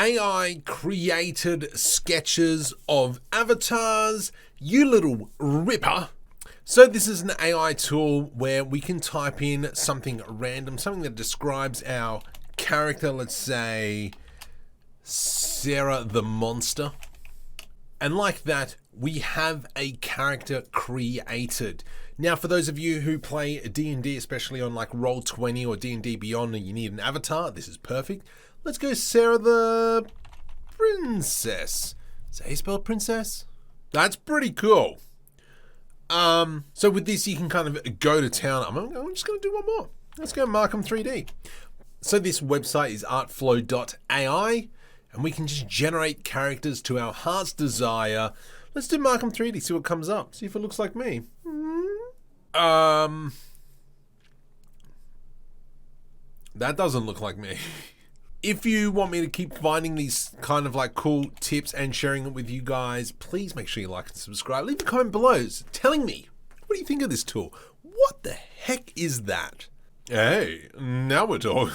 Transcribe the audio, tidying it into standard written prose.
AI created sketches of avatars, you little ripper. So this is an AI tool where we can type in something random, something that describes our character, let's say Sarah the Monster. And like that, we have a character created. Now, for those of you who play D&D, especially on like Roll20 or D&D Beyond, and you need an avatar, this is perfect. Let's go Sarah the Princess. Is that how you spell princess? That's pretty cool. So with this, you can kind of go to town. I'm just going to do one more. Let's go Markham 3D. So this website is artflow.ai, and we can just generate characters to our heart's desire. Let's do Markham 3D, see what comes up. See if it looks like me. That doesn't look like me. If you want me to keep finding these kind of like cool tips and sharing it with you guys, please make sure you like and subscribe. Leave a comment below telling me, what do you think of this tool? What the heck is that? Hey, now we're talking.